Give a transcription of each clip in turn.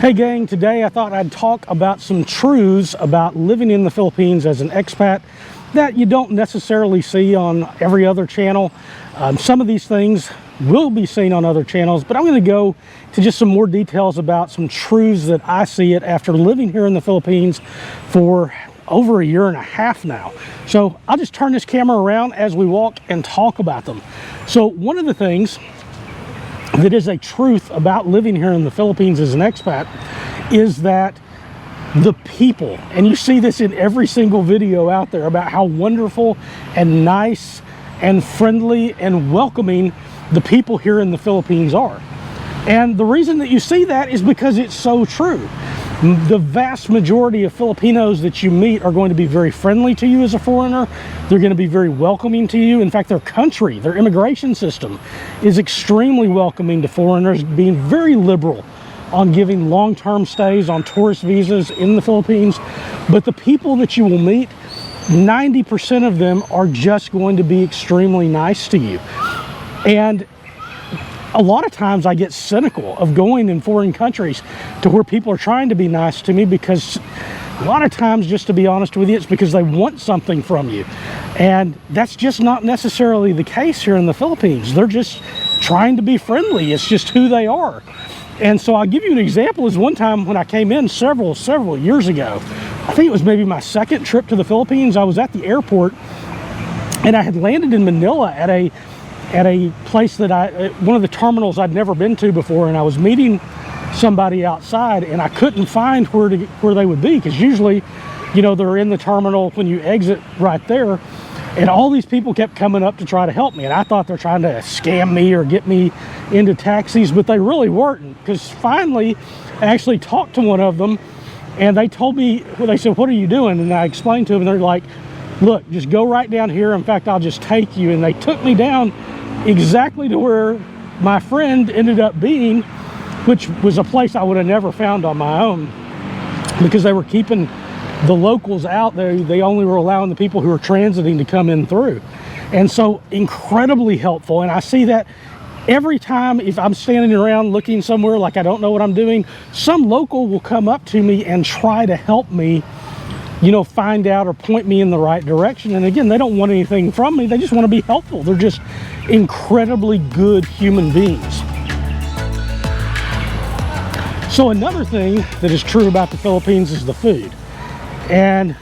Hey gang, today I thought I'd talk about some truths about living in the Philippines as an expat that you don't necessarily see on every other channel. Some of these things will be seen on other channels, but I'm going to go to just some more details about some truths that I see it after living here in the Philippines for over a year and a half now. So I'll just turn this camera around as we walk and talk about them. So one of the things that is a truth about living here in the Philippines as an expat is that the people, and you see this in every single video out there about how wonderful and nice and friendly and welcoming the people here in the Philippines are. And the reason that you see that is because it's so true. The vast majority of Filipinos that you meet are going to be very friendly to you as a foreigner. They're going to be very welcoming to you. In fact, their country, their immigration system is extremely welcoming to foreigners, being very liberal on giving long-term stays on tourist visas in the Philippines. But the people that you will meet, 90% of them are just going to be extremely nice to you. And a lot of times I get cynical of going in foreign countries to where people are trying to be nice to me, because a lot of times, just to be honest with you, it's because they want something from you. And that's just not necessarily the case here in the Philippines. They're just trying to be friendly. It's just who they are. And so I'll give you an example. Is one time when I came in several years ago, I think it was maybe my second trip to the Philippines, I was at the airport and I had landed in Manila at a place that one of the terminals I'd never been to before, and I was meeting somebody outside and I couldn't find where they would be, because usually, you know, they're in the terminal when you exit right there, and all these people kept coming up to try to help me, and I thought they're trying to scam me or get me into taxis, but they really weren't, because finally I actually talked to one of them and they told me, they said, "What are you doing?" And I explained to them, and they're like, "Look, just go right down here. In fact, I'll just take you." And they took me down exactly to where my friend ended up being, which was a place I would have never found on my own, because they were keeping the locals out there. They only were allowing the people who were transiting to come in through. And so incredibly helpful. And I see that every time. If I'm standing around looking somewhere like I don't know what I'm doing, some local will come up to me and try to help me, you know, find out or point me in the right direction. And again, they don't want anything from me. They just want to be helpful. They're just incredibly good human beings. So another thing that is true about the Philippines is the food. And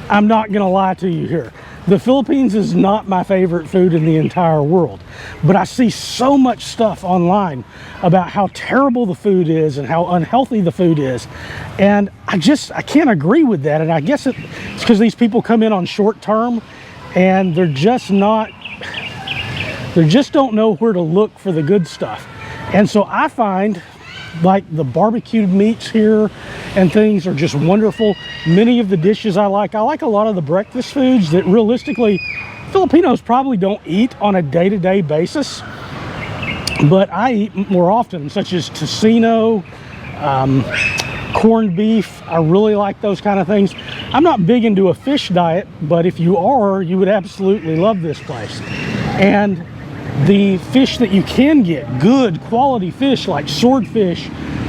I'm not going to lie to you here. The Philippines is not my favorite food in the entire world, but I see so much stuff online about how terrible the food is and how unhealthy the food is. And I can't agree with that. And I guess it's because these people come in on short term and they just don't know where to look for the good stuff. And so I find like the barbecued meats here and things are just wonderful. Many of the dishes I like a lot of the breakfast foods that realistically Filipinos probably don't eat on a day-to-day basis, but I eat more often, such as tocino, corned beef. I really like those kind of things. I'm not big into a fish diet, but if you are, you would absolutely love this place. And the fish that you can get, good quality fish like swordfish,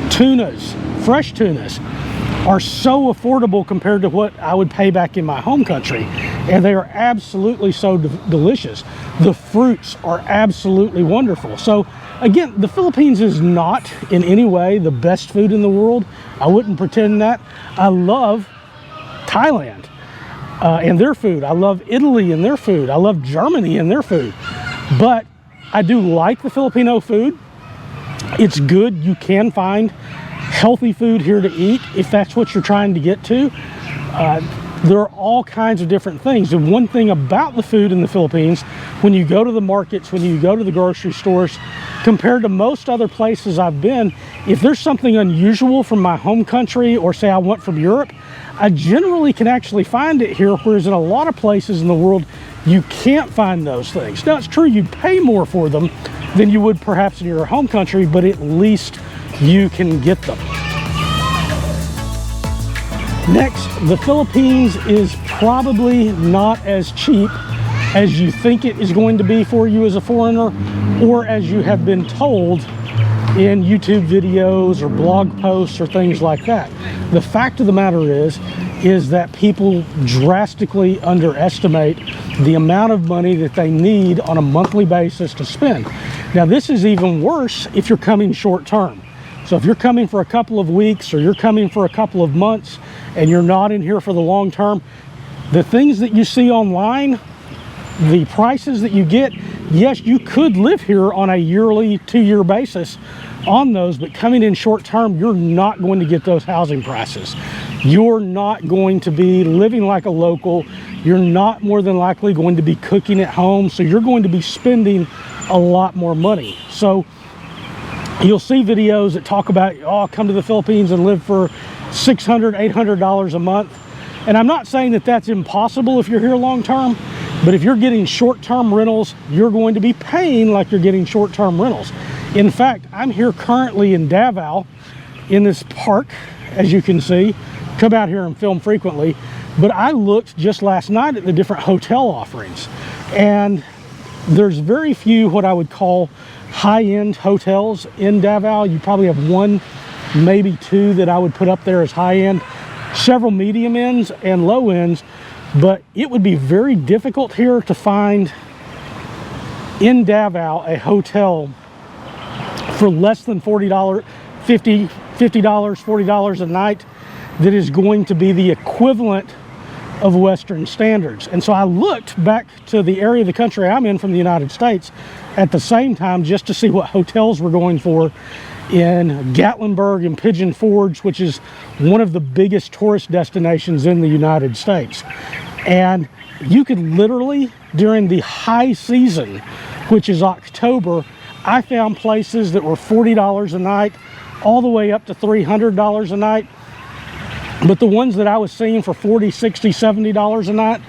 tunas, fresh tunas, are so affordable compared to what I would pay back in my home country. And they are absolutely so delicious. The fruits are absolutely wonderful. So again, the Philippines is not in any way the best food in the world. I wouldn't pretend that. I love Thailand and their food. I love Italy and their food. I love Germany and their food. But I do like the Filipino food. It's good. You can find healthy food here to eat if that's what you're trying to get to. There are all kinds of different things. And one thing about the food in the Philippines, when you go to the markets, when you go to the grocery stores, compared to most other places I've been, if there's something unusual from my home country, or say I want from Europe, I generally can actually find it here, whereas in a lot of places in the world, you can't find those things. Now, it's true you'd pay more for them than you would perhaps in your home country, but at least you can get them. Next, the Philippines is probably not as cheap as you think it is going to be for you as a foreigner, or as you have been told in YouTube videos or blog posts or things like that. The fact of the matter is that people drastically underestimate the amount of money that they need on a monthly basis to spend. Now, this is even worse if you're coming short term. So if you're coming for a couple of weeks or you're coming for a couple of months and you're not in here for the long term, the things that you see online, the prices that you get, yes, you could live here on a yearly, 2-year basis on those, but coming in short term, you're not going to get those housing prices. You're not going to be living like a local. You're not more than likely going to be cooking at home, so you're going to be spending a lot more money. So you'll see videos that talk about, oh, come to the Philippines and live for $600, $800 a month. And I'm not saying that that's impossible if you're here long term, but if you're getting short-term rentals, you're going to be paying like you're getting short-term rentals. In fact, I'm here currently in Davao in this park, as you can see. Come out here and film frequently, but I looked just last night at the different hotel offerings, and there's very few what I would call high-end hotels in Davao. You probably have one, maybe two that I would put up there as high-end, several medium ends and low ends, but it would be very difficult here to find in Davao a hotel for less than $40, $50, $40 a night that is going to be the equivalent of Western standards. And so I looked back to the area of the country I'm in from the United States at the same time just to see what hotels were going for in Gatlinburg and Pigeon Forge, which is one of the biggest tourist destinations in the United States. And you could literally, during the high season, which is October, I found places that were $40 a night, all the way up to $300 a night. But the ones that I was seeing for $40, $60, $70 a night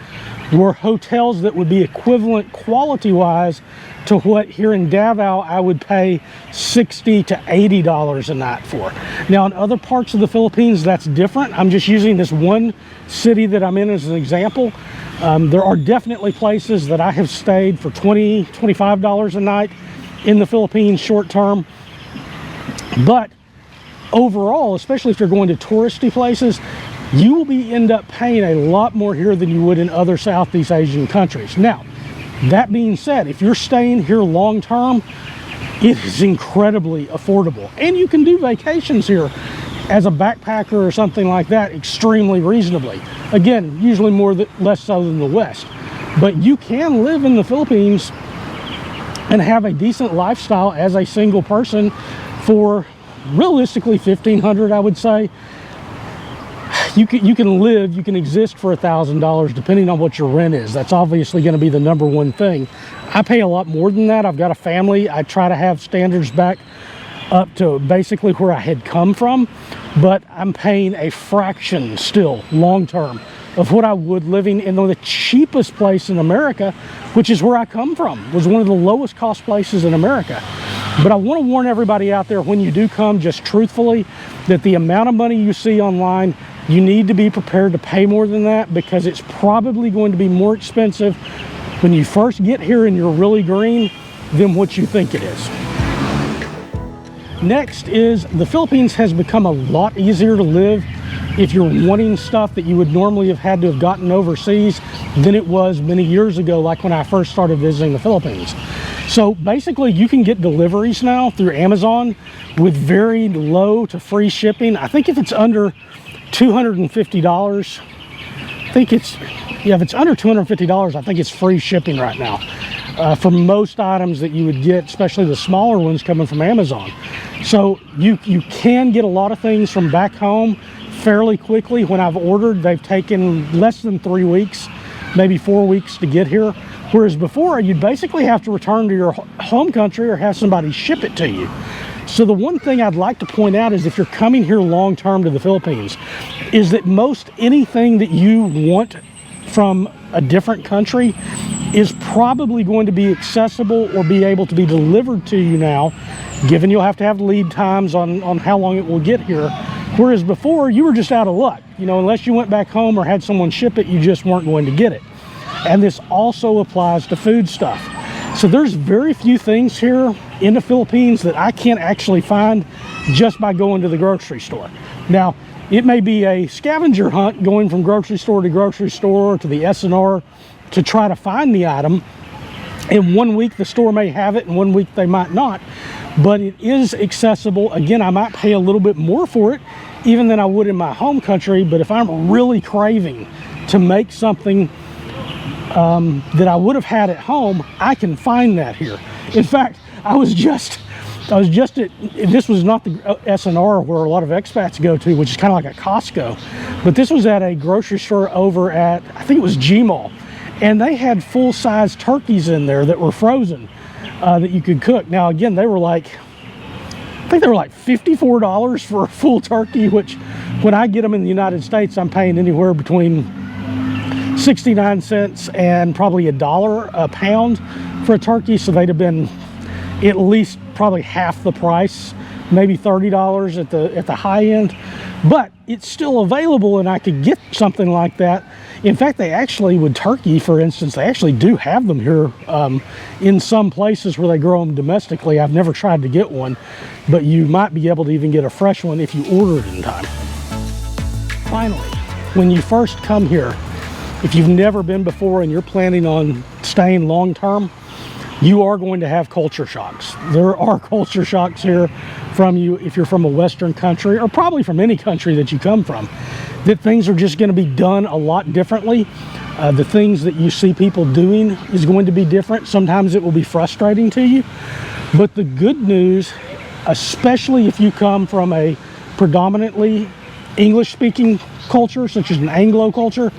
were hotels that would be equivalent quality-wise to what here in Davao I would pay $60 to $80 a night for. Now, in other parts of the Philippines, that's different. I'm just using this one city that I'm in as an example. There are definitely places that I have stayed for $20, $25 a night in the Philippines short term. But overall, especially if you're going to touristy places, you will end up paying a lot more here than you would in other Southeast Asian countries. Now, that being said, if you're staying here long term, it is incredibly affordable. And you can do vacations here as a backpacker or something like that extremely reasonably. Again, usually less so than the West. But you can live in the Philippines and have a decent lifestyle as a single person for realistically $1,500, I would say. You can exist for $1,000 depending on what your rent is. That's obviously going to be the number one thing. I pay a lot more than that. I've got a family. I try to have standards back up to basically where I had come from, but I'm paying a fraction still long term of what I would living in the cheapest place in America, which is where I come from. Was one of the lowest cost places in America. But I want to warn everybody out there, when you do come, just truthfully, that the amount of money you see online, you need to be prepared to pay more than that, because it's probably going to be more expensive when you first get here and you're really green than what you think it is. Next is the Philippines has become a lot easier to live if you're wanting stuff that you would normally have had to have gotten overseas than it was many years ago, like when I first started visiting the Philippines. So basically, you can get deliveries now through Amazon with very low to free shipping. I think if it's under $250, if it's under $250, I think it's free shipping right now for most items that you would get, especially the smaller ones coming from Amazon. So you can get a lot of things from back home fairly quickly. When I've ordered, they've taken less than 3 weeks, maybe 4 weeks to get here. Whereas before, you'd basically have to return to your home country or have somebody ship it to you. So the one thing I'd like to point out is, if you're coming here long term to the Philippines, is that most anything that you want from a different country is probably going to be accessible or be able to be delivered to you now, given you'll have to have lead times on how long it will get here. Whereas before, you were just out of luck. Unless you went back home or had someone ship it, you just weren't going to get it. And this also applies to food stuff. So there's very few things here in the Philippines that I can't actually find just by going to the grocery store. Now, it may be a scavenger hunt going from grocery store to the S&R to try to find the item. In 1 week, the store may have it, and 1 week they might not. But it is accessible. Again, I might pay a little bit more for it, even than I would in my home country. But if I'm really craving to make something that I would have had at home, I can find that here. In fact, I was just at, this was not the S&R where a lot of expats go to, which is kind of like a Costco, but this was at a grocery store over at, I think it was G-Mall, and they had full-size turkeys in there that were frozen that you could cook. Now again, they were like, I think they were like $54 for a full turkey, which when I get them in the United States, I'm paying anywhere between 69 cents and probably $1 a pound for a turkey. So they'd have been at least probably half the price, maybe $30 at the high end, but it's still available and I could get something like that. In fact, they actually, with turkey, for instance, they actually do have them here in some places where they grow them domestically. I've never tried to get one, but you might be able to even get a fresh one if you order it in time. Finally, when you first come here, if you've never been before and you're planning on staying long term, you are going to have culture shocks. There are culture shocks here from you if you're from a Western country, or probably from any country that you come from, that things are just going to be done a lot differently. The things that you see people doing is going to be different. Sometimes it will be frustrating to you. But the good news, especially if you come from a predominantly English-speaking culture, such as an Anglo culture,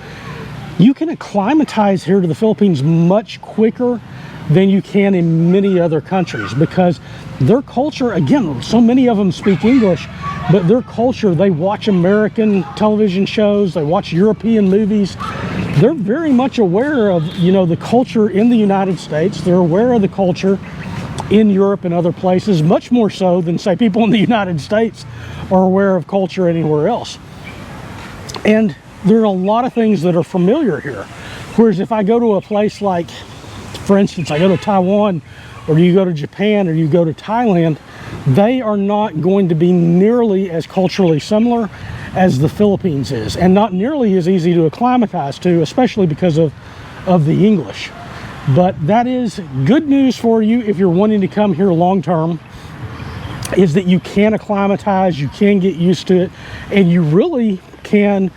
you can acclimatize here to the Philippines much quicker than you can in many other countries, because their culture, again, so many of them speak English, but their culture, they watch American television shows, they watch European movies. They're very much aware of, you know, the culture in the United States. They're aware of the culture in Europe and other places, much more so than, say, people in the United States are aware of culture anywhere else. And there are a lot of things that are familiar here. Whereas if I go to a place like, for instance, I go to Taiwan, or you go to Japan, or you go to Thailand, they are not going to be nearly as culturally similar as the Philippines is, and not nearly as easy to acclimatize to, especially because of the English. But that is good news for you if you're wanting to come here long term, is that you can acclimatize, you can get used to it, and you really can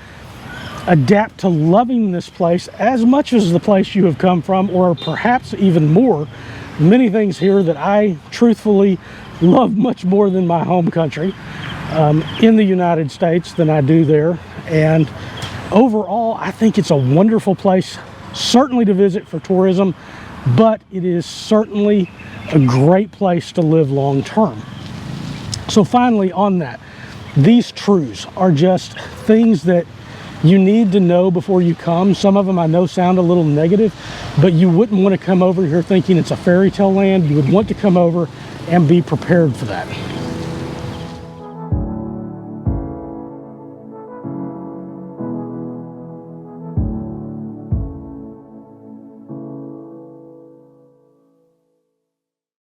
adapt to loving this place as much as the place you have come from, or perhaps even more. Many things here that I truthfully love much more than my home country in the United States than I do there. And overall, I think it's a wonderful place, certainly to visit for tourism, but it is certainly a great place to live long term. So finally on that, these truths are just things that you need to know before you come. Some of them I know sound a little negative, but you wouldn't want to come over here thinking it's a fairy tale land. You would want to come over and be prepared for that.